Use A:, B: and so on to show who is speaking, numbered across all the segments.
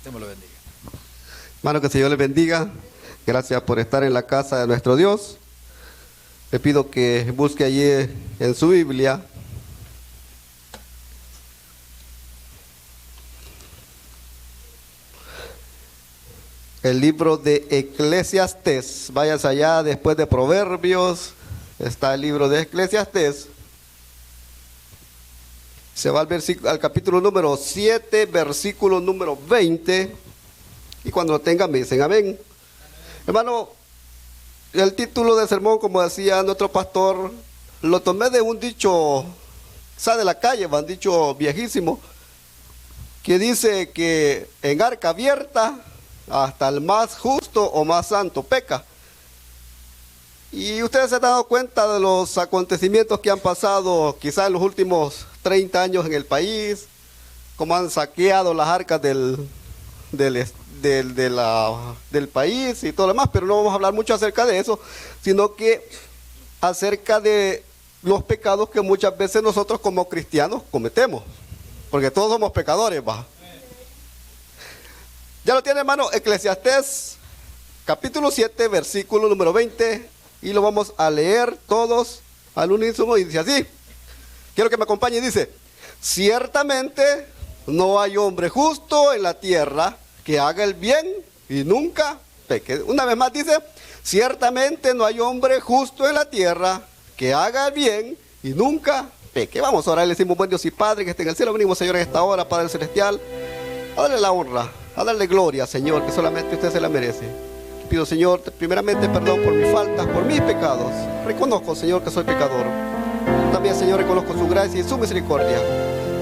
A: Dios me lo bendiga.
B: Hermano, que el Señor les bendiga. Gracias por estar en la casa de nuestro Dios. Le pido que busque allí en su Biblia el libro de Eclesiastés. Váyase allá después de Proverbios. Está el libro de Eclesiastés. Se va al capítulo número 7, versículo número 20. Y cuando lo tengan me dicen amén. Hermano, el título del sermón, como decía nuestro pastor, lo tomé de un dicho, de la calle, un dicho viejísimo, que dice que en arca abierta hasta el más justo o más santo peca. Y ustedes se han dado cuenta de los acontecimientos que han pasado quizás en los últimos 30 años en el país, cómo han saqueado las arcas del país y todo lo demás, pero no vamos a hablar mucho acerca de eso, sino que acerca de los pecados que muchas veces nosotros como cristianos cometemos, porque todos somos pecadores, ¿va? Ya lo tiene, hermano, Eclesiastés, capítulo 7, versículo número 20, y lo vamos a leer todos al unísono, y dice así. Quiero que me acompañe y dice: ciertamente no hay hombre justo en la tierra que haga el bien y nunca peque. Una vez más dice: ciertamente no hay hombre justo en la tierra que haga el bien y nunca peque. Vamos a orar, le decimos: buen Dios y Padre que esté en el cielo, venimos, Señor, en esta hora, Padre Celestial, a darle la honra, a darle gloria, Señor, que solamente usted se la merece. Pido, Señor, primeramente perdón por mis faltas, por mis pecados. Reconozco, Señor, que soy pecador. También, Señor, reconozco su gracia y su misericordia.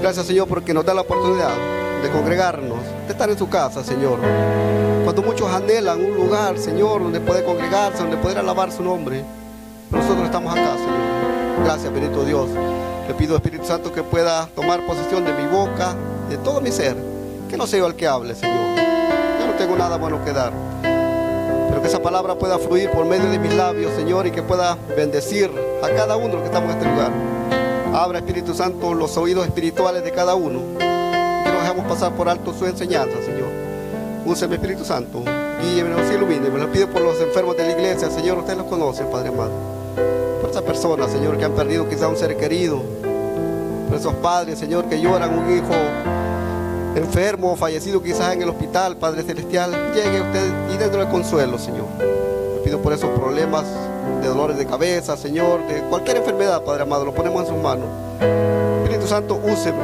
B: Gracias, Señor, porque nos da la oportunidad de congregarnos, de estar en su casa, Señor. Cuando muchos anhelan un lugar, Señor, donde poder congregarse, donde poder alabar su nombre, nosotros estamos acá, Señor. Gracias, bendito Dios. Le pido, Espíritu Santo, que pueda tomar posesión de mi boca, de todo mi ser. Que no sea yo el que hable, Señor. Yo no tengo nada bueno que dar, pero que esa palabra pueda fluir por medio de mis labios, Señor, y que pueda bendecir a cada uno de los que estamos en este lugar. Abra, Espíritu Santo, los oídos espirituales de cada uno, que no dejemos pasar por alto su enseñanza, Señor. Úseme, Espíritu Santo, guíemenos y ilumínenos. Me lo pido por los enfermos de la iglesia, Señor, ustedes los conocen, Padre amado. Por esas personas, Señor, que han perdido quizá un ser querido, por esos padres, Señor, que lloran un hijo enfermo o fallecido quizás en el hospital, Padre Celestial, llegue usted y déndole consuelo, Señor. Le pido por esos problemas de dolores de cabeza, Señor, de cualquier enfermedad, Padre amado, lo ponemos en sus manos. Espíritu Santo, úseme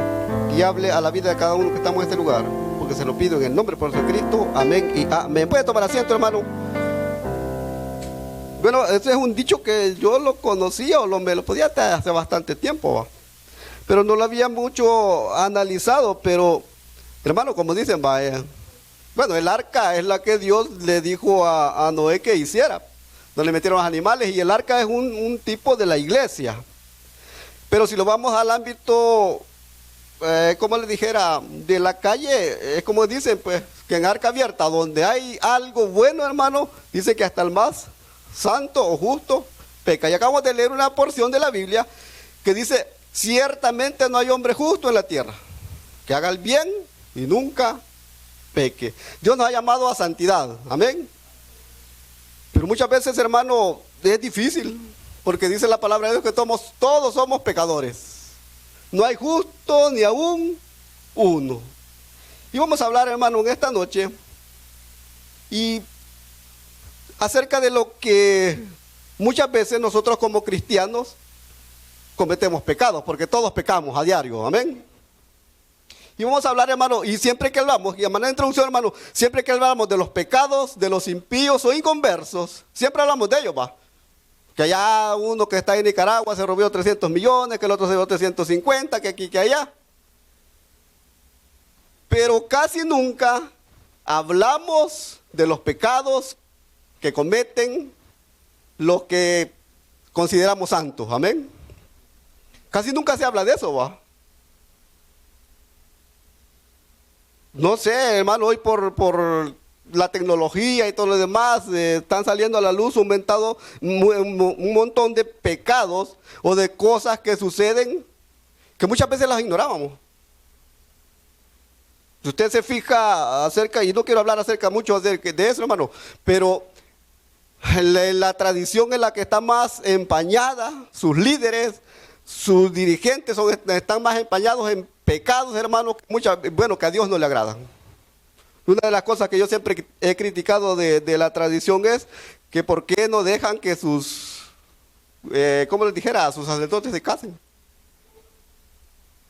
B: y hable a la vida de cada uno que estamos en este lugar, porque se lo pido en el nombre de Cristo, amén y amén. ¿Puede tomar asiento, hermano? Bueno, este es un dicho que yo lo conocía o me lo podía hace bastante tiempo, ¿va? Pero no lo había mucho analizado, pero hermano, como dicen, vaya, bueno, el arca es la que Dios le dijo a Noé que hiciera, donde metieron los animales, y el arca es un tipo de la iglesia. Pero si lo vamos al ámbito, como les dijera, de la calle, es como dicen, pues, que en arca abierta, donde hay algo bueno, hermano, dice que hasta el más santo o justo peca. Y acabamos de leer una porción de la Biblia que dice: ciertamente no hay hombre justo en la tierra que haga el bien y nunca peque. Dios nos ha llamado a santidad, amén. Pero muchas veces, hermano, es difícil, porque dice la palabra de Dios que todos somos pecadores. No hay justo ni aún uno. Y vamos a hablar, hermano, en esta noche y acerca de lo que muchas veces nosotros como cristianos cometemos pecados, porque todos pecamos a diario, amén. Y vamos a hablar, hermano, y siempre que hablamos, y a manera de introducción, hermano, siempre que hablamos de los pecados, de los impíos o inconversos, siempre hablamos de ellos, va. Que allá uno que está en Nicaragua se robó 300 millones, que el otro se robó 350, que aquí, que allá. Pero casi nunca hablamos de los pecados que cometen los que consideramos santos, amén. Casi nunca se habla de eso, va. No sé, hermano, hoy por la tecnología y todo lo demás, están saliendo a la luz un montón de pecados o de cosas que suceden que muchas veces las ignorábamos. Si usted se fija acerca, y no quiero hablar acerca mucho de eso, hermano, pero la tradición en la que está más empañada, sus líderes, sus dirigentes están más empañados en pecados, hermano, que a Dios no le agradan. Una de las cosas que yo siempre he criticado de la tradición es que por qué no dejan que como les dijera, a sus sacerdotes se casen.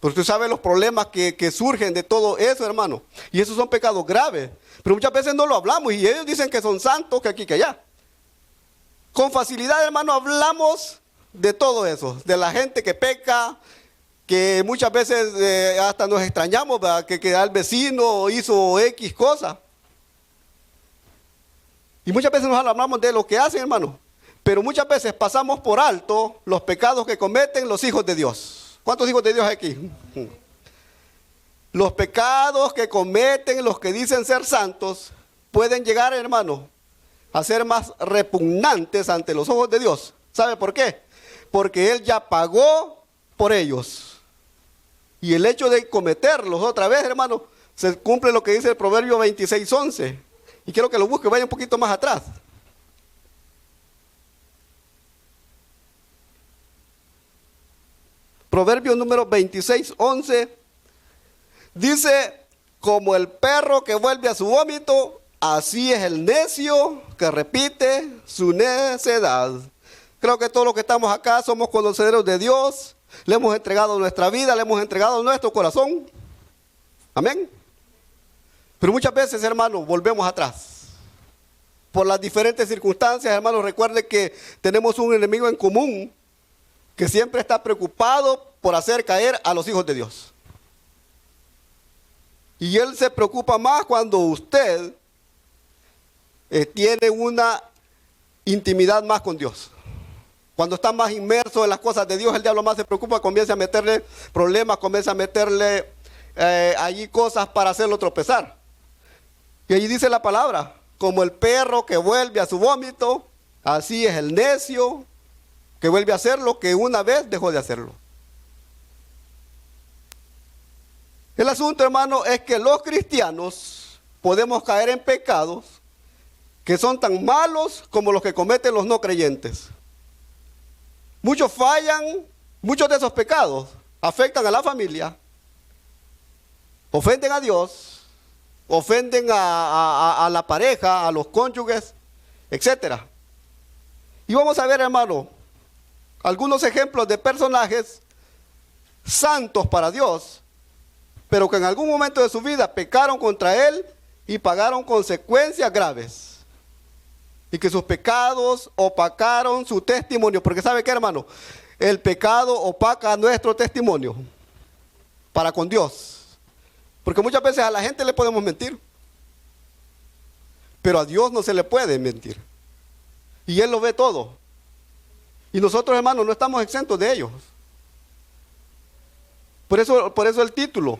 B: Porque usted sabe los problemas que surgen de todo eso, hermano. Y esos son pecados graves. Pero muchas veces no lo hablamos y ellos dicen que son santos, que aquí, que allá. Con facilidad, hermano, hablamos de todo eso. De la gente que peca, que muchas veces hasta nos extrañamos, ¿verdad? Que el vecino hizo X cosa. Y muchas veces nos hablamos de lo que hacen, hermano. Pero muchas veces pasamos por alto los pecados que cometen los hijos de Dios. ¿Cuántos hijos de Dios hay aquí? Los pecados que cometen los que dicen ser santos pueden llegar, hermano, a ser más repugnantes ante los ojos de Dios. ¿Sabe por qué? Porque Él ya pagó por ellos. Y el hecho de cometerlos otra vez, hermano, se cumple lo que dice el Proverbio 26:11. Y quiero que lo busque, vaya un poquito más atrás. Proverbio número 26:11 dice: como el perro que vuelve a su vómito, así es el necio que repite su necedad. Creo que todos los que estamos acá somos conocedores de Dios, le hemos entregado nuestra vida, le hemos entregado nuestro corazón. Amén. Pero muchas veces, hermano, volvemos atrás. Por las diferentes circunstancias, hermano, recuerde que tenemos un enemigo en común que siempre está preocupado por hacer caer a los hijos de Dios. Y él se preocupa más cuando usted tiene una intimidad más con Dios. Cuando está más inmerso en las cosas de Dios, el diablo más se preocupa, comienza a meterle problemas, comienza a meterle allí cosas para hacerlo tropezar. Y allí dice la palabra: como el perro que vuelve a su vómito, así es el necio que vuelve a hacer lo que una vez dejó de hacerlo. El asunto, hermano, es que los cristianos podemos caer en pecados que son tan malos como los que cometen los no creyentes. Muchos fallan, muchos de esos pecados afectan a la familia, ofenden a Dios, ofenden a la pareja, a los cónyuges, etc. Y vamos a ver, hermano, algunos ejemplos de personajes santos para Dios, pero que en algún momento de su vida pecaron contra Él y pagaron consecuencias graves. Y que sus pecados opacaron su testimonio. Porque ¿sabe qué, hermano? El pecado opaca nuestro testimonio para con Dios. Porque muchas veces a la gente le podemos mentir, pero a Dios no se le puede mentir. Y Él lo ve todo. Y nosotros, hermanos, no estamos exentos de ellos. Por eso el título.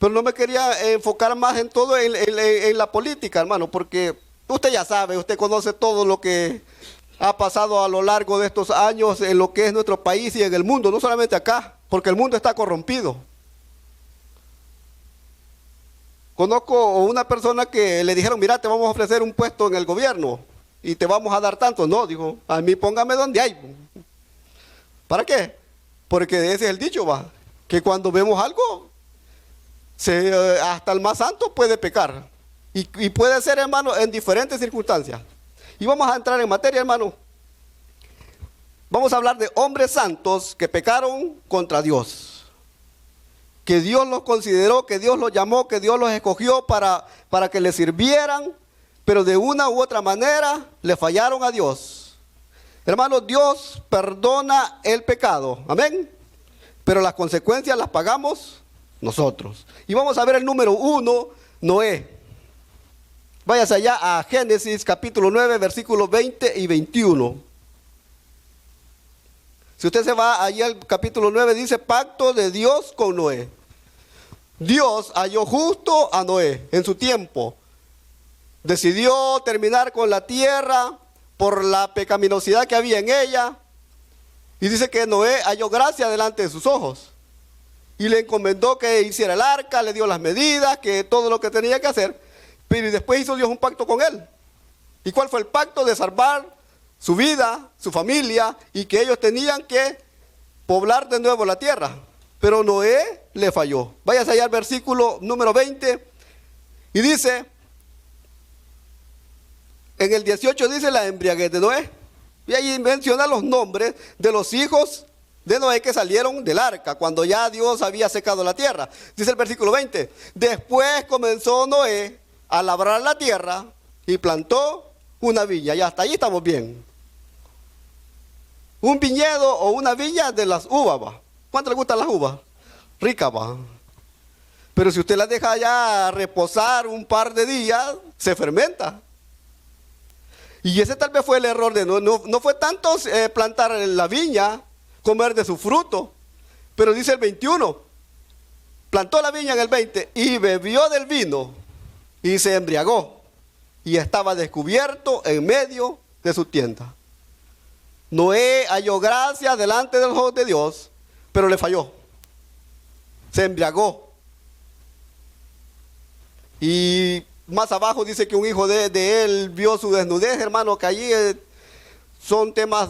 B: Pero no me quería enfocar más en todo en la política, hermano, porque usted ya sabe, usted conoce todo lo que ha pasado a lo largo de estos años en lo que es nuestro país y en el mundo, no solamente acá, porque el mundo está corrompido. Conozco una persona que le dijeron: mira, te vamos a ofrecer un puesto en el gobierno y te vamos a dar tanto. No, dijo, a mí póngame donde hay. ¿Para qué? Porque ese es el dicho, va, que cuando vemos algo, hasta el más santo puede pecar. Y puede ser, hermano, en diferentes circunstancias. Y vamos a entrar en materia, hermano. Vamos a hablar de hombres santos que pecaron contra Dios. Que Dios los consideró, que Dios los llamó, que Dios los escogió para que le sirvieran, pero de una u otra manera le fallaron a Dios. Hermano, Dios perdona el pecado, amén, pero las consecuencias las pagamos nosotros. Y vamos a ver el número 1, Noé. Váyase allá a Génesis capítulo 9, versículos 20 y 21. Si usted se va allí al capítulo 9, dice: pacto de Dios con Noé. Dios halló justo a Noé en su tiempo. Decidió terminar con la tierra por la pecaminosidad que había en ella. Y dice que Noé halló gracia delante de sus ojos. y le encomendó que hiciera el arca, le dio las medidas, que todo lo que tenía que hacer, pero después hizo Dios un pacto con él. ¿Y cuál fue el pacto? De salvar su vida, su familia, y que ellos tenían que poblar de nuevo la tierra. Pero Noé le falló. Váyase allá al versículo número 20 y dice, en el 18 dice la embriaguez de Noé. Y ahí menciona los nombres de los hijos de Noé que salieron del arca, cuando ya Dios había secado la tierra. Dice el versículo 20, después comenzó Noé a labrar la tierra y plantó una viña. Y hasta ahí estamos bien. Un viñedo o una viña de las uvas, ¿va? ¿Cuánto le gustan las uvas? Ricas, ¿va? Pero si usted las deja ya reposar un par de días, se fermenta. Y ese tal vez fue el error de no fue tanto plantar la viña, comer de su fruto. Pero dice el 21, plantó la viña en el 20 y bebió del vino y se embriagó y estaba descubierto en medio de su tienda. Noé halló gracia delante del ojos de Dios, pero le falló. Se embriagó. Y más abajo dice que un hijo de él vio su desnudez, hermano, que allí son temas,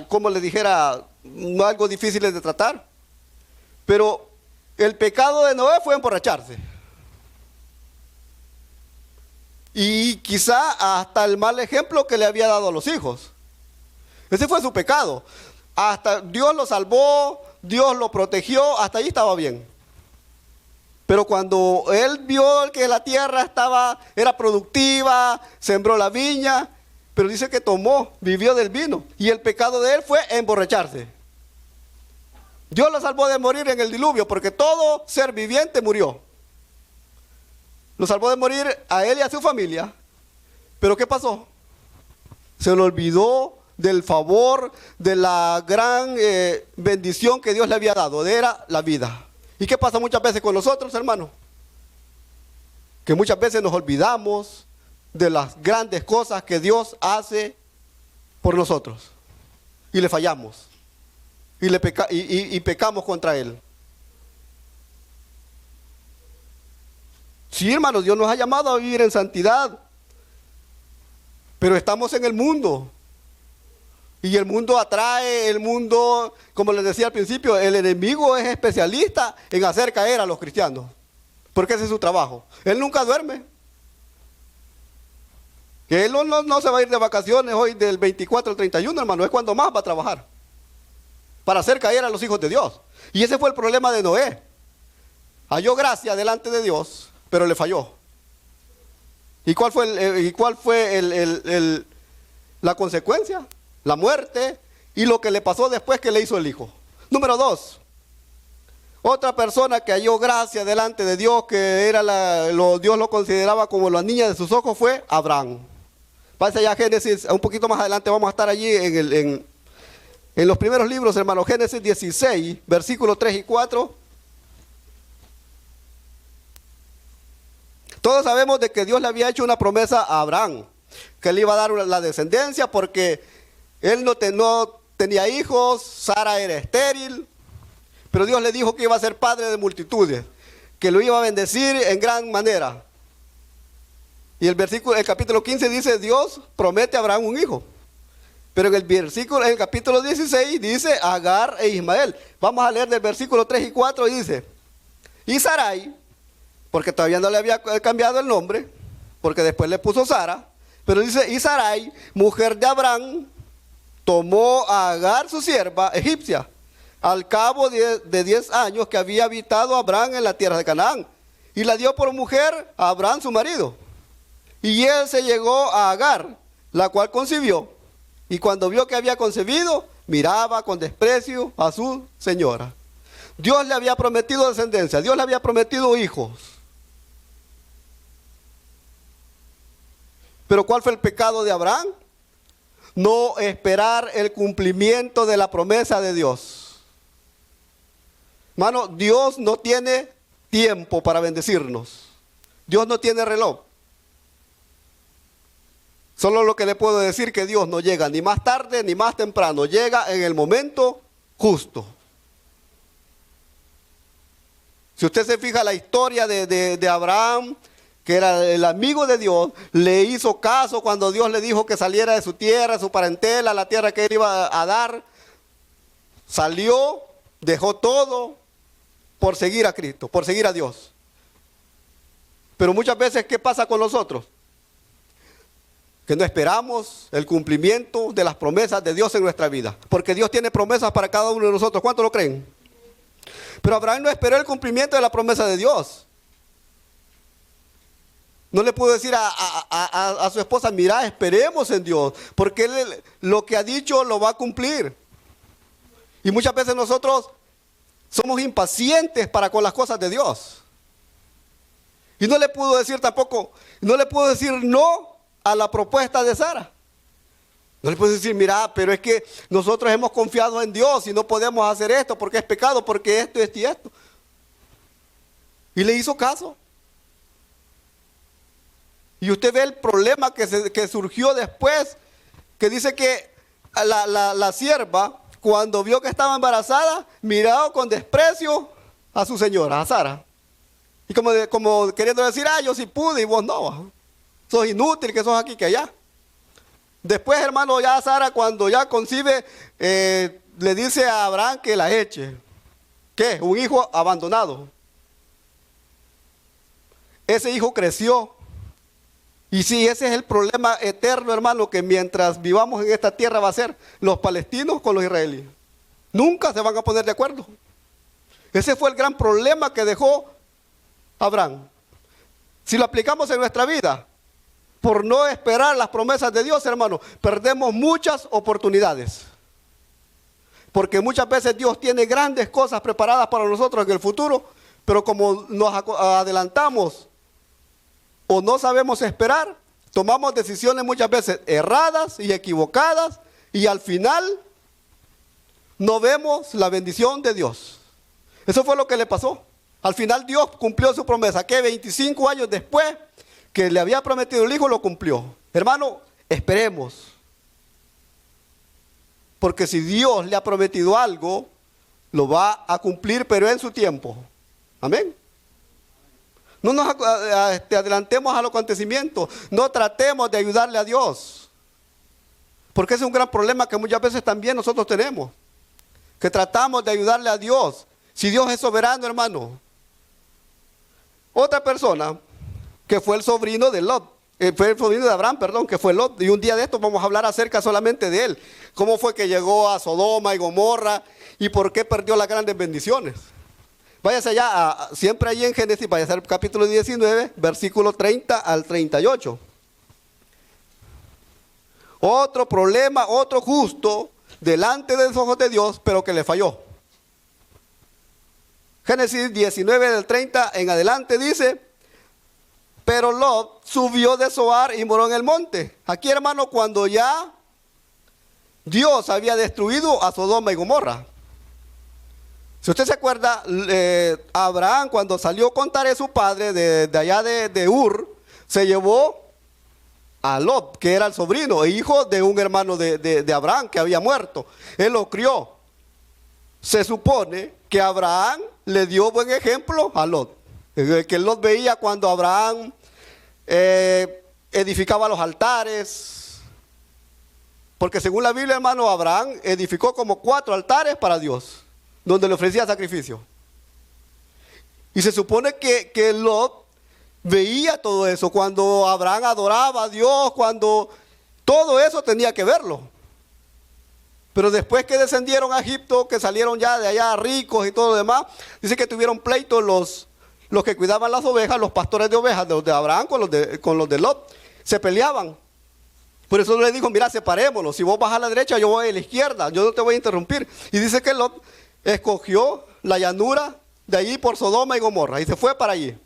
B: como le dijera, no algo difíciles de tratar. Pero el pecado de Noé fue emborracharse. Y quizá hasta el mal ejemplo que le había dado a los hijos. Ese fue su pecado. Hasta Dios lo salvó, Dios lo protegió, hasta ahí estaba bien. Pero cuando él vio que la tierra era productiva, sembró la viña, pero dice que vivió del vino. Y el pecado de él fue emborracharse. Dios lo salvó de morir en el diluvio, porque todo ser viviente murió. Lo salvó de morir a él y a su familia. Pero ¿qué pasó? Se le olvidó del favor, de la gran bendición que Dios le había dado, era la vida. ¿Y qué pasa muchas veces con nosotros, hermanos? Que muchas veces nos olvidamos de las grandes cosas que Dios hace por nosotros. Y le fallamos. Y pecamos contra Él. Sí, hermanos, Dios nos ha llamado a vivir en santidad. Pero estamos en el mundo. Y el mundo atrae, el mundo, como les decía al principio, el enemigo es especialista en hacer caer a los cristianos. Porque ese es su trabajo. Él nunca duerme. Que él no se va a ir de vacaciones hoy del 24 al 31, hermano. Es cuando más va a trabajar. Para hacer caer a los hijos de Dios. Y ese fue el problema de Noé. Halló gracia delante de Dios, pero le falló. ¿Y cuál fue la consecuencia? La muerte y lo que le pasó después que le hizo el hijo. Número 2. Otra persona que halló gracia delante de Dios, que Dios lo consideraba como la niña de sus ojos, fue Abraham. Pase allá a Génesis, un poquito más adelante vamos a estar allí en los primeros libros, hermano. Génesis 16, versículos 3 y 4. Todos sabemos de que Dios le había hecho una promesa a Abraham, que le iba a dar la descendencia porque él no tenía hijos, Sara era estéril, pero Dios le dijo que iba a ser padre de multitudes, que lo iba a bendecir en gran manera. Y el capítulo 15 dice, Dios promete a Abraham un hijo. Pero en el capítulo 16 dice Agar e Ismael. Vamos a leer del versículo 3 y 4 y dice, y Sarai, porque todavía no le había cambiado el nombre, porque después le puso Sara, pero dice, y Sarai, mujer de Abraham, tomó a Agar su sierva egipcia, al cabo de 10 años que había habitado Abraham en la tierra de Canaán, y la dio por mujer a Abraham su marido. Y él se llegó a Agar, la cual concibió, y cuando vio que había concebido, miraba con desprecio a su señora. Dios le había prometido descendencia, Dios le había prometido hijos. Pero ¿cuál fue el pecado de Abraham? No esperar el cumplimiento de la promesa de Dios. Hermano, Dios no tiene tiempo para bendecirnos. Dios no tiene reloj. Solo lo que le puedo decir que Dios no llega ni más tarde ni más temprano. Llega en el momento justo. Si usted se fija la historia de Abraham, que era el amigo de Dios, le hizo caso cuando Dios le dijo que saliera de su tierra, su parentela, la tierra que él iba a dar. Salió, dejó todo por seguir a Cristo, por seguir a Dios. Pero muchas veces, ¿qué pasa con nosotros? Que no esperamos el cumplimiento de las promesas de Dios en nuestra vida. Porque Dios tiene promesas para cada uno de nosotros. ¿Cuántos lo creen? Pero Abraham no esperó el cumplimiento de la promesa de Dios. No le pudo decir a su esposa, mira, esperemos en Dios, porque Él lo que ha dicho lo va a cumplir. Y muchas veces nosotros somos impacientes para con las cosas de Dios. Y no le pudo decir tampoco, no le pudo decir no a la propuesta de Sara. No le puedo decir, mira, pero es que nosotros hemos confiado en Dios y no podemos hacer esto porque es pecado, porque esto y esto. Y le hizo caso. Y usted ve el problema que surgió después, que dice que la sierva, cuando vio que estaba embarazada, miró con desprecio a su señora, a Sara. Y como queriendo decir, yo sí pude y vos no. Sos inútil, que sos aquí, que allá. Después, hermano, ya Sara, cuando ya concibe, le dice a Abraham que la eche. ¿Qué? Un hijo abandonado. Ese hijo creció. Y sí, ese es el problema eterno, hermano, que mientras vivamos en esta tierra va a ser los palestinos con los israelíes. Nunca se van a poner de acuerdo. Ese fue el gran problema que dejó Abraham. Si lo aplicamos en nuestra vida, por no esperar las promesas de Dios, hermano, perdemos muchas oportunidades. Porque muchas veces Dios tiene grandes cosas preparadas para nosotros en el futuro, pero como nos adelantamos o no sabemos esperar, tomamos decisiones muchas veces erradas y equivocadas, y al final no vemos la bendición de Dios. Eso fue lo que le pasó. Al final Dios cumplió su promesa, que 25 años después que le había prometido el hijo, lo cumplió. Hermano, esperemos. Porque si Dios le ha prometido algo, lo va a cumplir, pero en su tiempo. Amén. No nos adelantemos a los acontecimientos. No tratemos de ayudarle a Dios. Porque ese es un gran problema que muchas veces también nosotros tenemos. Que tratamos de ayudarle a Dios. Si Dios es soberano, hermano. Otra persona que fue el sobrino de Lot. Fue el sobrino de Abraham, perdón, que fue Lot. Y un día de esto vamos a hablar acerca solamente de él. Cómo fue que llegó a Sodoma y Gomorra y por qué perdió las grandes bendiciones. Váyase allá, siempre allí en Génesis, váyase al capítulo 19, versículo 30 al 38. Otro problema, otro justo, delante de los ojos de Dios, pero que le falló. Génesis 19, del 30 en adelante dice, pero Lot subió de Zoar y moró en el monte. Aquí, hermano, cuando ya Dios había destruido a Sodoma y Gomorra. Si usted se acuerda, Abraham cuando salió con Taré su padre de allá de Ur, se llevó a Lot, que era el sobrino e hijo de un hermano de Abraham que había muerto. Él lo crió. Se supone que Abraham le dio buen ejemplo a Lot. Que Lot veía cuando Abraham edificaba los altares. Porque según la Biblia, hermano, Abraham edificó como 4 altares para Dios, donde le ofrecía sacrificio. Y se supone que Lot veía todo eso, cuando Abraham adoraba a Dios, cuando todo eso tenía que verlo. Pero después que descendieron a Egipto, que salieron ya de allá ricos y todo lo demás, dice que tuvieron pleitos los que cuidaban las ovejas, los pastores de ovejas, los de Abraham con los de Lot, se peleaban. Por eso le dijo, mira, separémonos, si vos vas a la derecha, yo voy a la izquierda, yo no te voy a interrumpir. Y dice que Lot escogió la llanura de allí por Sodoma y Gomorra y se fue para allí.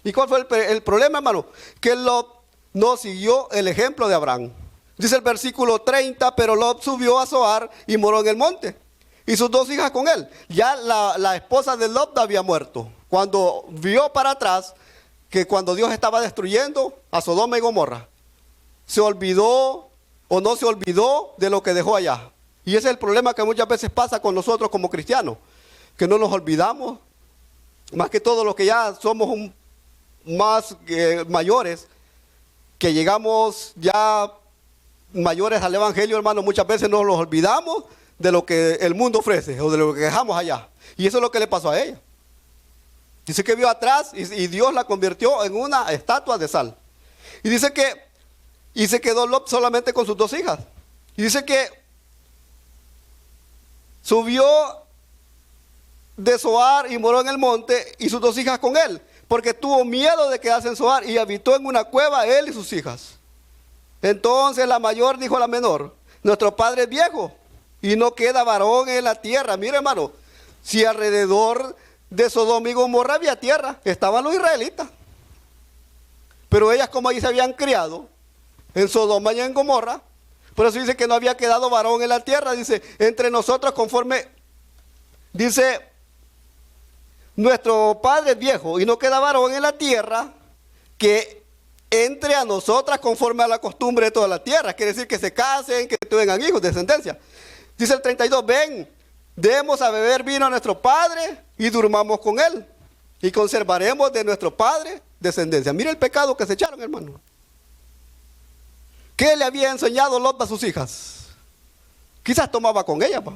B: ¿Y cuál fue el problema, hermano? Que Lot no siguió el ejemplo de Abraham. Dice el versículo 30, pero Lot subió a Zoar y moró en el monte. Y sus 2 hijas con él. Ya la esposa de Lot había muerto. Cuando vio para atrás que cuando Dios estaba destruyendo a Sodoma y Gomorra, se olvidó o no se olvidó de lo que dejó allá. Y ese es el problema que muchas veces pasa con nosotros como cristianos, que no nos olvidamos más que todo los que ya somos más mayores, que llegamos ya mayores al evangelio, hermano, muchas veces nos los olvidamos de lo que el mundo ofrece o de lo que dejamos allá. Y eso es lo que le pasó a ella. Dice que vio atrás y Dios la convirtió en una estatua de sal. Y dice que y se quedó Lot solamente con sus 2 hijas. Y dice que subió de Zoar y moró en el monte, y sus 2 hijas con él, porque tuvo miedo de quedarse en Zoar, y habitó en una cueva él y sus hijas. Entonces la mayor dijo a la menor: nuestro padre es viejo y no queda varón en la tierra. Mire, hermano, si alrededor de Sodoma y Gomorra había tierra, estaban los israelitas, pero ellas, como ahí se habían criado en Sodoma y en Gomorra, por eso dice que no había quedado varón en la tierra. Dice, entre nosotros conforme, dice, nuestro padre es viejo y no queda varón en la tierra, que entre a nosotras conforme a la costumbre de toda la tierra. Quiere decir que se casen, que tengan hijos, descendencia. Dice el 32, ven, demos a beber vino a nuestro padre y durmamos con él, y conservaremos de nuestro padre descendencia. Mire el pecado que se echaron, hermano. ¿Qué le había enseñado Lot a sus hijas? Quizás tomaba con ella, pa.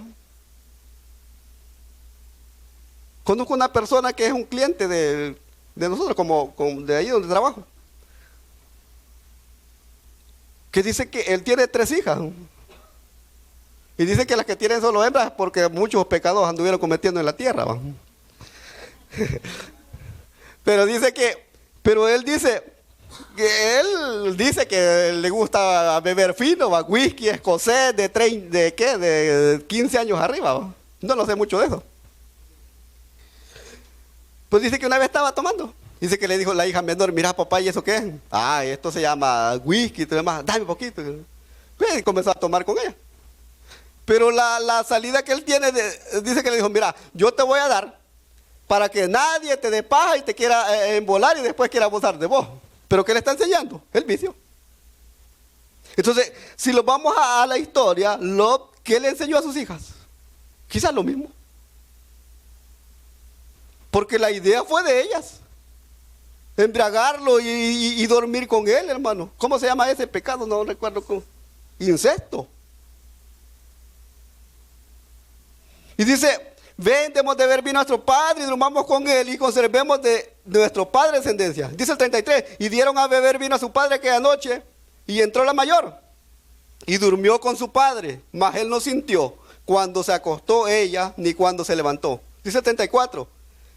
B: Conozco una persona que es un cliente de nosotros, como de ahí donde trabajo, que dice que él tiene 3 hijas. Y dice que las que tienen solo hembras porque muchos pecados anduvieron cometiendo en la tierra, ¿va? Pero él dice que le gusta beber fino, ¿va? Whisky escocés de 15 años arriba, ¿va? No lo sé mucho de eso. Pues dice que una vez estaba tomando. Dice que le dijo la hija menor: mira, papá, ¿y eso qué es? Ah, esto se llama whisky, y todo demás. Dame un poquito. Y comenzó a tomar con ella. Pero la salida que él tiene, dice que le dijo: mira, yo te voy a dar para que nadie te dé paja y te quiera embolar y después quiera abusar de vos. ¿Pero qué le está enseñando? El vicio. Entonces, si lo vamos a la historia, Lot, ¿qué le enseñó a sus hijas? Quizás lo mismo. Porque la idea fue de ellas. Embriagarlo y dormir con él, hermano. ¿Cómo se llama ese pecado? No recuerdo cómo. Incesto. Y dice: ven, demos de beber vino a nuestro padre y durmamos con él y conservemos de nuestro padre descendencia. Dice el 33, y dieron a beber vino a su padre aquella noche, y entró la mayor y durmió con su padre, mas él no sintió cuando se acostó ella ni cuando se levantó. Dice el 34,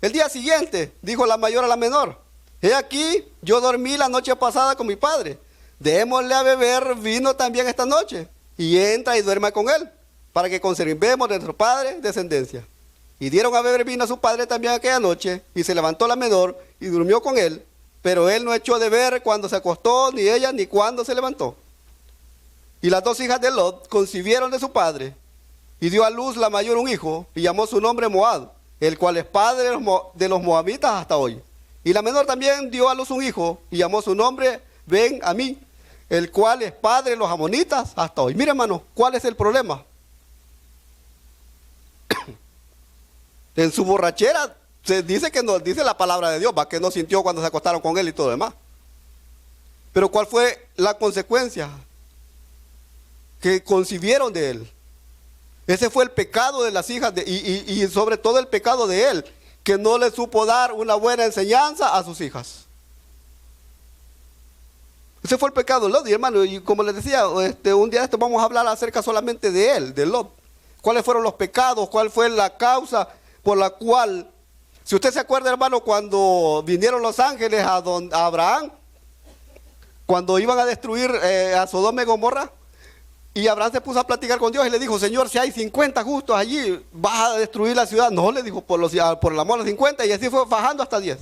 B: el día siguiente dijo la mayor a la menor: he aquí, yo dormí la noche pasada con mi padre, démosle a beber vino también esta noche, y entra y duerma con él, para que conservemos de nuestro padre descendencia. Y dieron a beber vino a su padre también aquella noche, y se levantó la menor y durmió con él, pero él no echó de ver cuando se acostó, ni ella, ni cuando se levantó. Y las 2 hijas de Lot concibieron de su padre, y dio a luz la mayor un hijo, y llamó su nombre Moab, el cual es padre de los moabitas hasta hoy. Y la menor también dio a luz un hijo, y llamó su nombre Ben-Amí, el cual es padre de los amonitas hasta hoy. Mire, hermano, ¿cuál es el problema? En su borrachera se dice que no, dice la palabra de Dios, ¿va? Que no sintió cuando se acostaron con él y todo lo demás. Pero ¿cuál fue la consecuencia? Que concibieron de él. Ese fue el pecado de las hijas y sobre todo el pecado de él, que no le supo dar una buena enseñanza a sus hijas. Ese fue el pecado de Lot. Y hermano, y como les decía, un día vamos a hablar acerca solamente de él, de Lot. ¿Cuáles fueron los pecados? ¿Cuál fue la causa por la cual, si usted se acuerda, hermano, cuando vinieron los ángeles a Abraham, cuando iban a destruir a Sodoma y Gomorra, y Abraham se puso a platicar con Dios y le dijo: Señor, si hay 50 justos allí, ¿vas a destruir la ciudad? No, le dijo, por el amor a 50, y así fue bajando hasta 10.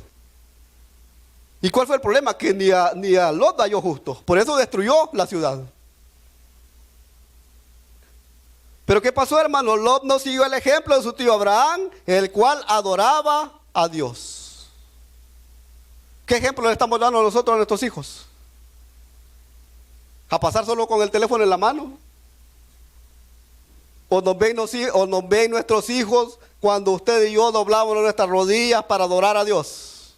B: ¿Y cuál fue el problema? Que ni a Lot halló justo, por eso destruyó la ciudad. Pero ¿qué pasó, hermano? Lot no siguió el ejemplo de su tío Abraham, el cual adoraba a Dios. ¿Qué ejemplo le estamos dando nosotros a nuestros hijos? ¿A pasar solo con el teléfono en la mano? ¿O nos ven nuestros hijos cuando usted y yo doblamos nuestras rodillas para adorar a Dios?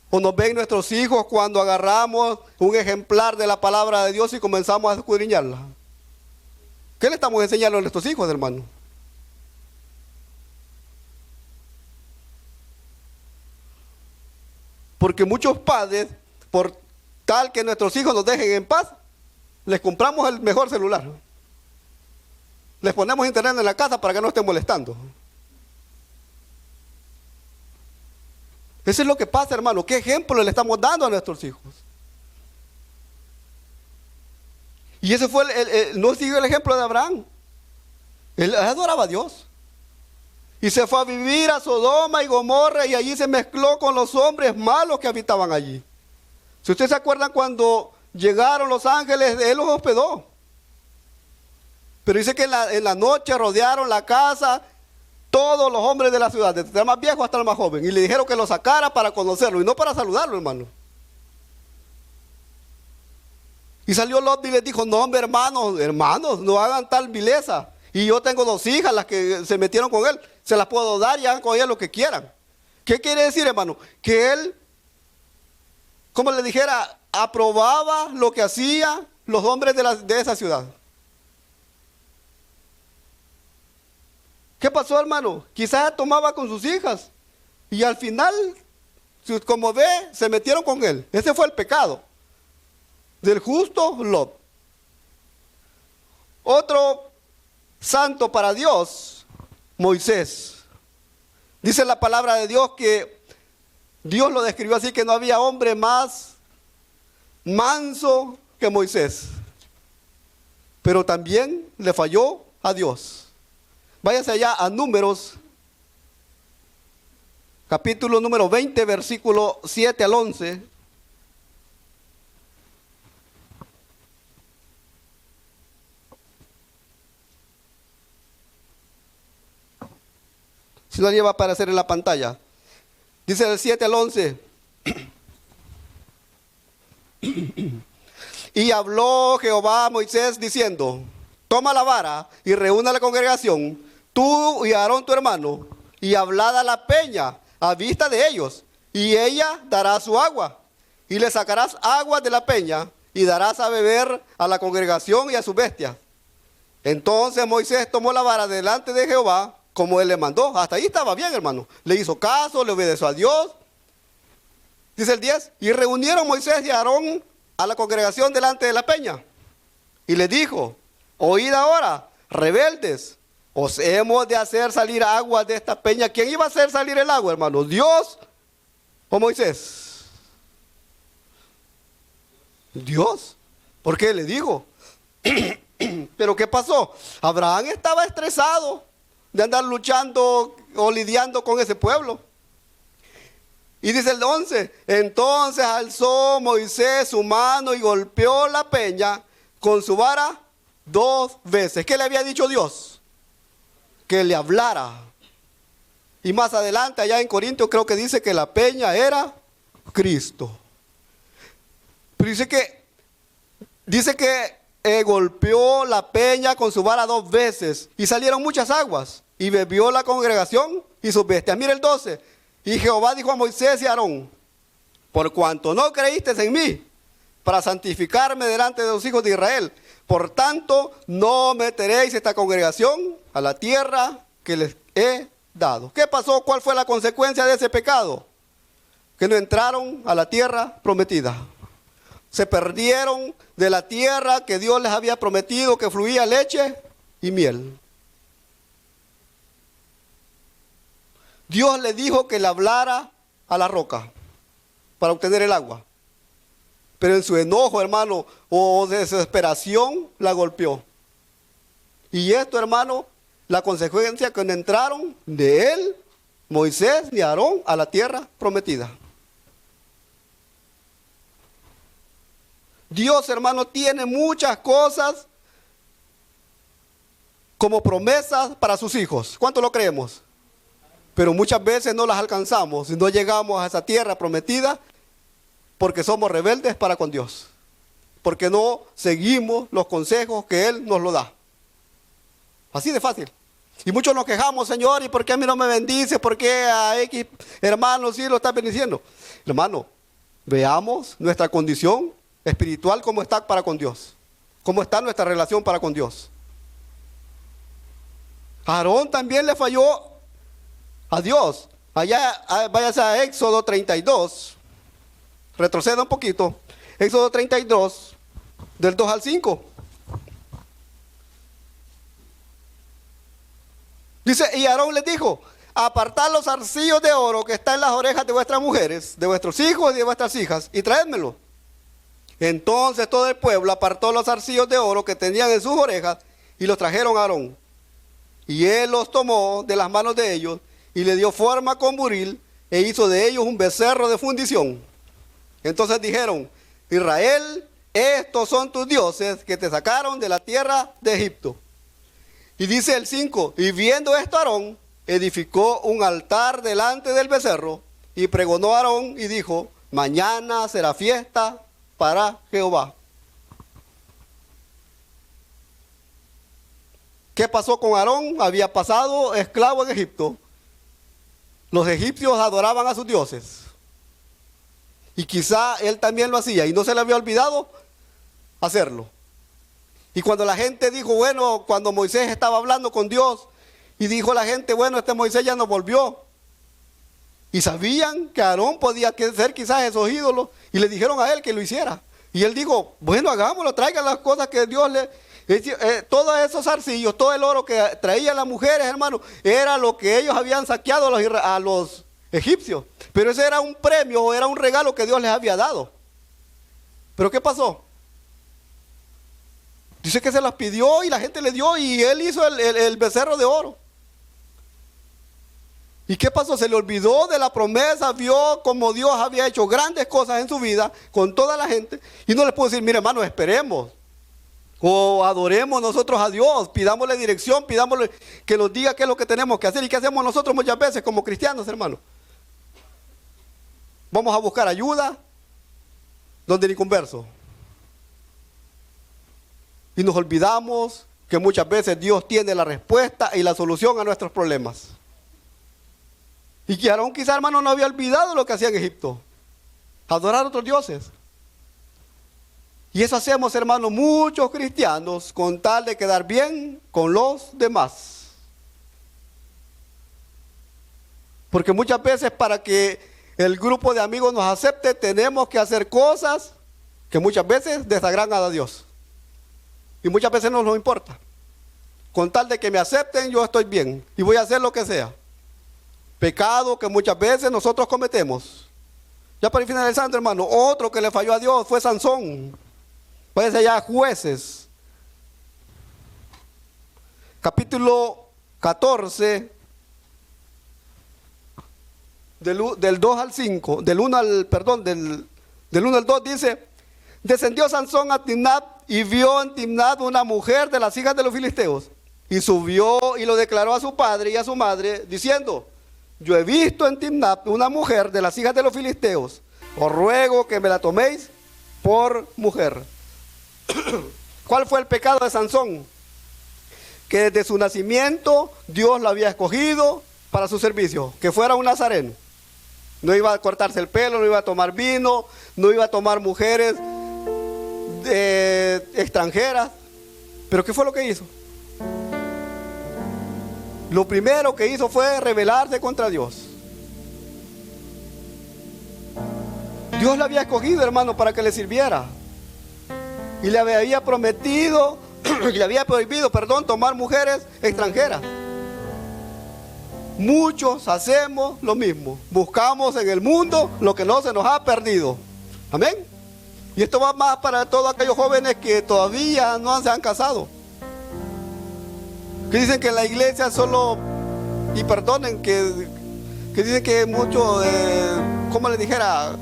B: ¿O nos ven nuestros hijos cuando agarramos un ejemplar de la palabra de Dios y comenzamos a escudriñarla? ¿Qué le estamos enseñando a nuestros hijos, hermano? Porque muchos padres, por tal que nuestros hijos nos dejen en paz, les compramos el mejor celular. Les ponemos internet en la casa para que no estén molestando. Eso es lo que pasa, hermano. ¿Qué ejemplo le estamos dando a nuestros hijos? Y ese fue no siguió el ejemplo de Abraham. Él adoraba a Dios. Y se fue a vivir a Sodoma y Gomorra y allí se mezcló con los hombres malos que habitaban allí. Si ustedes se acuerdan cuando llegaron los ángeles, él los hospedó. Pero dice que en la noche rodearon la casa todos los hombres de la ciudad, desde el más viejo hasta el más joven. Y le dijeron que lo sacara para conocerlo y no para saludarlo, hermano. Y salió Lot y les dijo, no hombre, hermanos, no hagan tal vileza. Y yo tengo 2 hijas, las que se metieron con él. Se las puedo dar y hagan con ellas lo que quieran. ¿Qué quiere decir, hermano? Que él, como le dijera, aprobaba lo que hacían los hombres de esa ciudad. ¿Qué pasó, hermano? Quizás tomaba con sus hijas. Y al final, como ve, se metieron con él. Ese fue el pecado del justo Lot. Otro santo para Dios, Moisés. Dice la palabra de Dios que Dios lo describió así, que no había hombre más manso que Moisés. Pero también le falló a Dios. Váyase allá a Números, capítulo número 20, versículo 7 al 11. Si no, lleva a aparecer en la pantalla. Dice del 7 al 11. Y habló Jehová a Moisés diciendo, toma la vara y reúna la congregación, tú y Aarón tu hermano, y hablad a la peña a vista de ellos, y ella dará su agua. Y le sacarás agua de la peña, y darás a beber a la congregación y a sus bestias. Entonces Moisés tomó la vara delante de Jehová, como él le mandó. Hasta ahí estaba bien, hermano. Le hizo caso, le obedeció a Dios. Dice el 10, y reunieron Moisés y Aarón a la congregación delante de la peña. Y le dijo, oíd ahora, rebeldes, os hemos de hacer salir agua de esta peña. ¿Quién iba a hacer salir el agua, hermano? ¿Dios o Moisés? Dios. ¿Por qué? Le dijo. Pero ¿qué pasó? Abraham estaba estresado de andar luchando o lidiando con ese pueblo. Y dice el 11, entonces alzó Moisés su mano y golpeó la peña con su vara 2 veces. ¿Qué le había dicho Dios? Que le hablara. Y más adelante, allá en Corintios, creo que dice que la peña era Cristo. Pero dice que golpeó la peña con su vara 2 veces y salieron muchas aguas y bebió la congregación y sus bestias. Mira el 12. Y Jehová dijo a Moisés y a Aarón, por cuanto no creísteis en mí para santificarme delante de los hijos de Israel, por tanto no meteréis esta congregación a la tierra que les he dado. ¿Qué pasó? ¿Cuál fue la consecuencia de ese pecado? Que no entraron a la tierra prometida. Se perdieron de la tierra que Dios les había prometido, que fluía leche y miel. Dios le dijo que le hablara a la roca para obtener el agua. Pero en su enojo, hermano, o desesperación, la golpeó. Y esto, hermano, la consecuencia que no entraron de él, Moisés ni Aarón a la tierra prometida. Dios, hermano, tiene muchas cosas como promesas para sus hijos. ¿Cuánto lo creemos? Pero muchas veces no las alcanzamos y no llegamos a esa tierra prometida porque somos rebeldes para con Dios. Porque no seguimos los consejos que Él nos lo da. Así de fácil. Y muchos nos quejamos, Señor, ¿y por qué a mí no me bendice? ¿Por qué a X hermanos sí lo está bendiciendo? Hermano, veamos nuestra condición espiritual, cómo está para con Dios. Cómo está nuestra relación para con Dios. Aarón también le falló a Dios. Allá, váyase a Éxodo 32. Retroceda un poquito. Éxodo 32, del 2 al 5. Dice, y Aarón les dijo, apartad los zarcillos de oro que están en las orejas de vuestras mujeres, de vuestros hijos y de vuestras hijas, y traédmelo. Entonces todo el pueblo apartó los zarcillos de oro que tenían en sus orejas y los trajeron a Aarón. Y él los tomó de las manos de ellos y le dio forma con buril e hizo de ellos un becerro de fundición. Entonces dijeron, Israel, estos son tus dioses que te sacaron de la tierra de Egipto. Y dice el 5, y viendo esto Aarón, edificó un altar delante del becerro y pregonó a Aarón y dijo, mañana será fiesta para Jehová. ¿Qué pasó con Aarón? Había pasado esclavo en Egipto. Los egipcios adoraban a sus dioses. Y quizá él también lo hacía y no se le había olvidado hacerlo. Y cuando la gente dijo, bueno, cuando Moisés estaba hablando con Dios y dijo la gente, bueno, este Moisés ya no volvió. Y sabían que Aarón podía ser quizás esos ídolos y le dijeron a él que lo hiciera. Y él dijo, bueno, hagámoslo, traigan las cosas que Dios le... todos esos zarcillos, todo el oro que traían las mujeres, hermano, era lo que ellos habían saqueado a los egipcios. Pero ese era un premio o era un regalo que Dios les había dado. ¿Pero qué pasó? Dice que se las pidió y la gente le dio y él hizo el becerro de oro. ¿Y qué pasó? Se le olvidó de la promesa, vio como Dios había hecho grandes cosas en su vida con toda la gente y no les pudo decir, mire hermano, esperemos o adoremos nosotros a Dios, pidámosle dirección, pidámosle que nos diga qué es lo que tenemos que hacer. ¿Y qué hacemos nosotros muchas veces como cristianos, hermano? Vamos a buscar ayuda donde ni converso. Y nos olvidamos que muchas veces Dios tiene la respuesta y la solución a nuestros problemas. Y que Aarón quizá, hermano, no había olvidado lo que hacía en Egipto. Adorar a otros dioses. Y eso hacemos, hermano, muchos cristianos con tal de quedar bien con los demás. Porque muchas veces para que el grupo de amigos nos acepte, tenemos que hacer cosas que muchas veces desagradan a Dios. Y muchas veces no nos importa. Con tal de que me acepten, yo estoy bien y voy a hacer lo que sea. Pecado que muchas veces nosotros cometemos. Ya para ir finalizando, hermano, otro que le falló a Dios fue Sansón. Váyase allá a Jueces. Capítulo 14, del 2 al 5, del 1 al 2 dice, descendió Sansón a Timnat y vio en Timnat una mujer de las hijas de los filisteos. Y subió y lo declaró a su padre y a su madre, diciendo, yo he visto en Timnat una mujer de las hijas de los filisteos. Os ruego que me la toméis por mujer. ¿Cuál fue el pecado de Sansón? Que desde su nacimiento Dios lo había escogido para su servicio, que fuera un nazareno. No iba a cortarse el pelo, no iba a tomar vino, no iba a tomar mujeres extranjeras. ¿Pero qué fue lo que hizo? Lo primero que hizo fue rebelarse contra Dios. Dios le había escogido, hermano, para que le sirviera. Y le había prometido, y le había prohibido, tomar mujeres extranjeras. Muchos hacemos lo mismo. Buscamos en el mundo lo que no se nos ha perdido. Amén. Y esto va más para todos aquellos jóvenes que todavía no se han casado. Que dicen que en la iglesia solo, y perdonen, que dicen que muchos, como les dijera,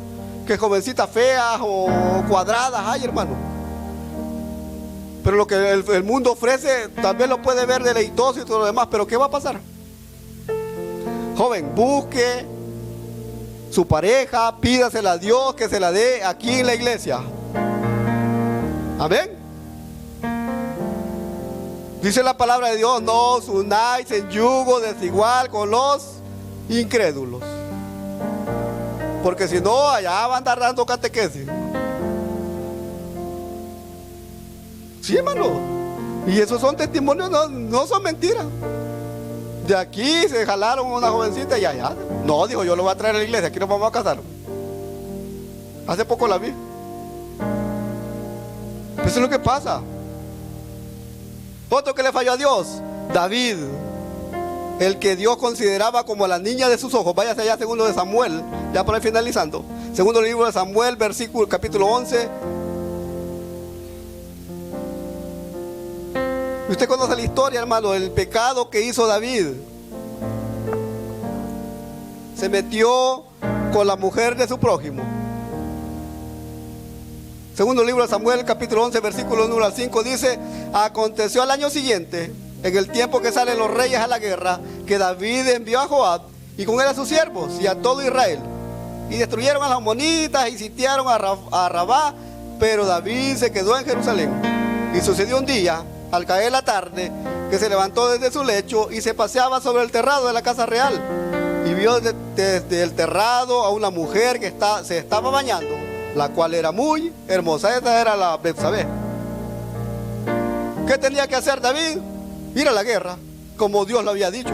B: que jovencitas feas o cuadradas hay, hermano. Pero lo que el mundo ofrece, también lo puede ver deleitoso y todo lo demás, pero ¿qué va a pasar? Joven, busque su pareja, pídasela a Dios que se la dé aquí en la iglesia. Amén. Dice la palabra de Dios: no os unáis en yugo desigual con los incrédulos. Porque si no, allá va a andar dando catequesis. Sí, hermano. Y esos son testimonios, no son mentiras. De aquí se jalaron una jovencita y allá. No, dijo, yo lo voy a traer a la iglesia, aquí nos vamos a casar. Hace poco la vi. Eso es lo que pasa. Otro que le falló a Dios: David, el que Dios consideraba como la niña de sus ojos. Váyase allá, segundo de Samuel, ya por ahí finalizando. Segundo libro de Samuel, capítulo 11. Y usted conoce la historia, hermano, el pecado que hizo David. Se metió con la mujer de su prójimo. Segundo libro de Samuel, capítulo 11, versículo 1 al 5, dice: aconteció al año siguiente, en el tiempo que salen los reyes a la guerra, que David envió a Joab y con él a sus siervos y a todo Israel, y destruyeron a las amonitas y sitiaron a Rabá, pero David se quedó en Jerusalén. Y sucedió un día, al caer la tarde, que se levantó desde su lecho y se paseaba sobre el terrado de la casa real, y vio desde el terrado a una mujer que se estaba bañando, la cual era muy hermosa. Esta era la Betsabé. ¿Qué tenía que hacer David? Ir a la guerra, como Dios lo había dicho.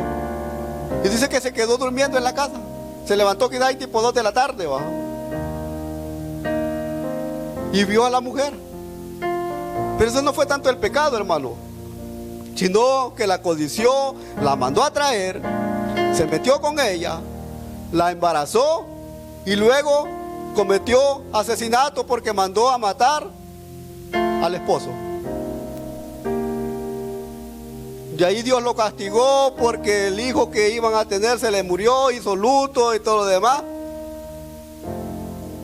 B: Y dice que se quedó durmiendo en la casa. Se levantó quizá tipo 2 de la tarde, ¿va? Y vio a la mujer. Pero eso no fue tanto el pecado, hermano, sino que la codició, la mandó a traer, se metió con ella, la embarazó y luego cometió asesinato porque mandó a matar al esposo. Y ahí Dios lo castigó porque el hijo que iban a tener se le murió, hizo luto y todo lo demás.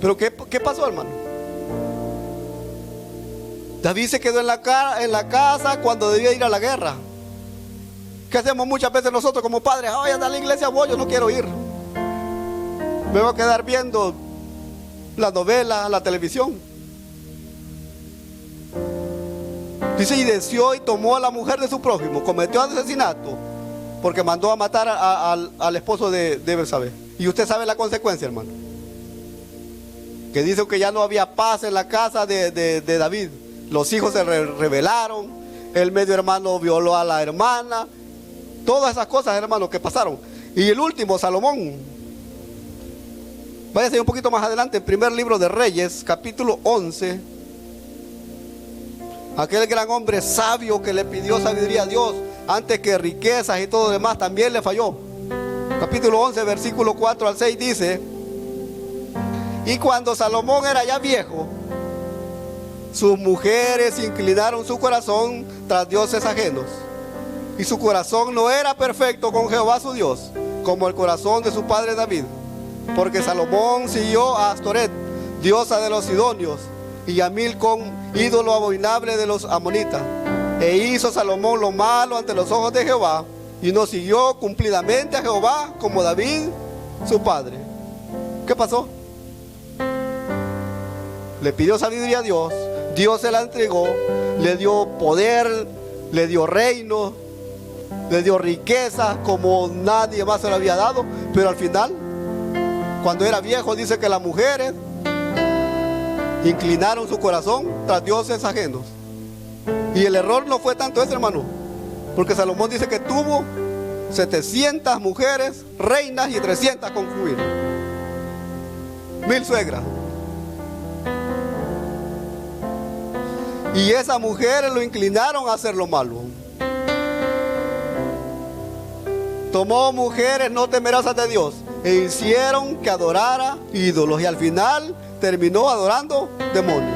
B: Pero ¿qué pasó, hermano? David se quedó en la casa cuando debía ir a la guerra. ¿Qué hacemos muchas veces nosotros como padres? Ay, anda a la iglesia, voy, yo no quiero ir. Me voy a quedar viendo la novela, la televisión. Dice: y deseó y tomó a la mujer de su prójimo, cometió asesinato porque mandó a matar al esposo de Betsabé. Y usted sabe la consecuencia, hermano, que dice que ya no había paz en la casa de David. Los hijos se rebelaron, el medio hermano violó a la hermana, todas esas cosas, hermano, que pasaron. Y el último, Salomón. Váyase un poquito más adelante, en primer libro de Reyes, capítulo 11. Aquel gran hombre sabio que le pidió sabiduría a Dios antes que riquezas y todo lo demás, también le falló. Capítulo 11, versículo 4 al 6 dice: y cuando Salomón era ya viejo, sus mujeres inclinaron su corazón tras dioses ajenos, y su corazón no era perfecto con Jehová su Dios, como el corazón de su padre David, porque Salomón siguió a Astoret, diosa de los sidonios, y a Milcom, ídolo abominable de los amonitas. E hizo Salomón lo malo ante los ojos de Jehová, y no siguió cumplidamente a Jehová como David su padre. ¿Qué pasó? Le pidió sabiduría a Dios, Dios se la entregó, le dio poder, le dio reino, le dio riqueza como nadie más se lo había dado. Pero al final, cuando era viejo, dice que las mujeres inclinaron su corazón tras dioses ajenos. Y el error no fue tanto ese, hermano, porque Salomón dice que tuvo 700 mujeres, reinas, y 300 concubinas, 1000 suegras. Y esas mujeres lo inclinaron a hacer lo malo. Tomó mujeres no temerosas de Dios e hicieron que adorara ídolos, y al final terminó adorando demonios.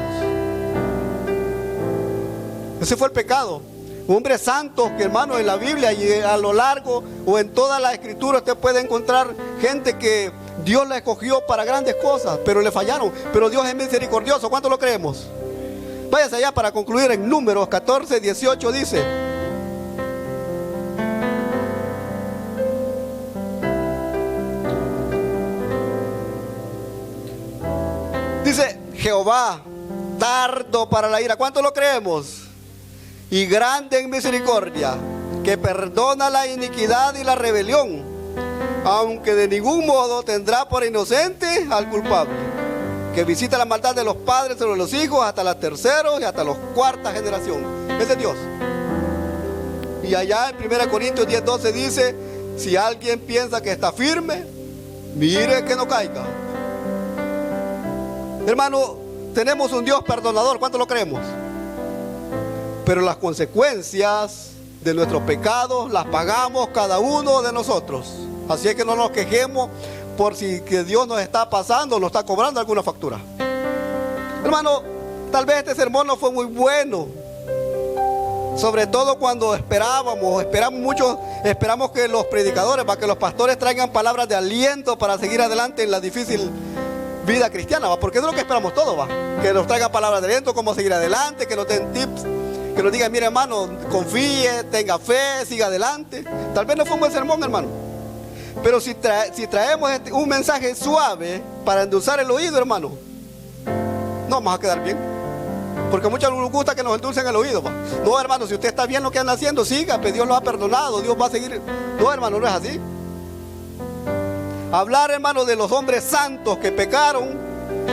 B: Ese fue el pecado. Hombres santos que, hermano, en la Biblia y a lo largo o en toda la escritura usted puede encontrar gente que Dios la escogió para grandes cosas, pero le fallaron. Pero Dios es misericordioso. ¿Cuánto lo creemos? Váyase allá para concluir en Números 14, 18 dice: Jehová tardo para la ira. ¿Cuánto lo creemos? y grande en misericordia, que perdona la iniquidad y la rebelión, aunque de ningún modo tendrá por inocente al culpable, que visita la maldad de los padres sobre los hijos hasta la tercera y hasta la cuarta generación. Ese es Dios. Y allá en 1 Corintios 10:12 dice, si alguien piensa que está firme, mire que no caiga. Hermano, tenemos un Dios perdonador, ¿cuánto lo creemos? Pero las consecuencias de nuestros pecados las pagamos cada uno de nosotros. Así es que no nos quejemos por si que Dios nos está pasando, nos está cobrando alguna factura. Hermano, tal vez este sermón no fue muy bueno, sobre todo cuando esperamos que los predicadores, para que los pastores traigan palabras de aliento para seguir adelante en la difícil vida cristiana, ¿va? Porque es lo que esperamos todos, ¿va? Que nos traigan palabras de aliento, cómo seguir adelante, que nos den tips, que nos digan, mire hermano, confíe, tenga fe, siga adelante. Tal vez no fue un buen sermón, hermano, pero si traemos un mensaje suave para endulzar el oído, hermano, no vamos a quedar bien. Porque a muchos nos gusta que nos endulcen el oído, ¿va? No, hermano, si usted está bien lo que anda haciendo, siga, pues Dios lo ha perdonado, Dios va a seguir. No, hermano, no es así. Hablar, hermano, de los hombres santos que pecaron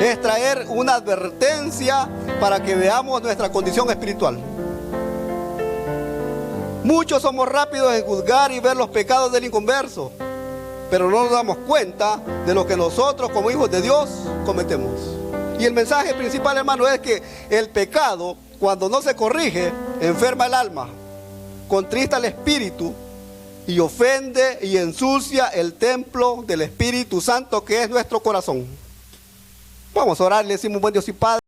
B: es traer una advertencia para que veamos nuestra condición espiritual. Muchos somos rápidos en juzgar y ver los pecados del inconverso, pero no nos damos cuenta de lo que nosotros como hijos de Dios cometemos. Y el mensaje principal, hermano, es que el pecado, cuando no se corrige, enferma el alma, contrista el espíritu y ofende y ensucia el templo del Espíritu Santo, que es nuestro corazón. Vamos a orar, le decimos, buen Dios y Padre.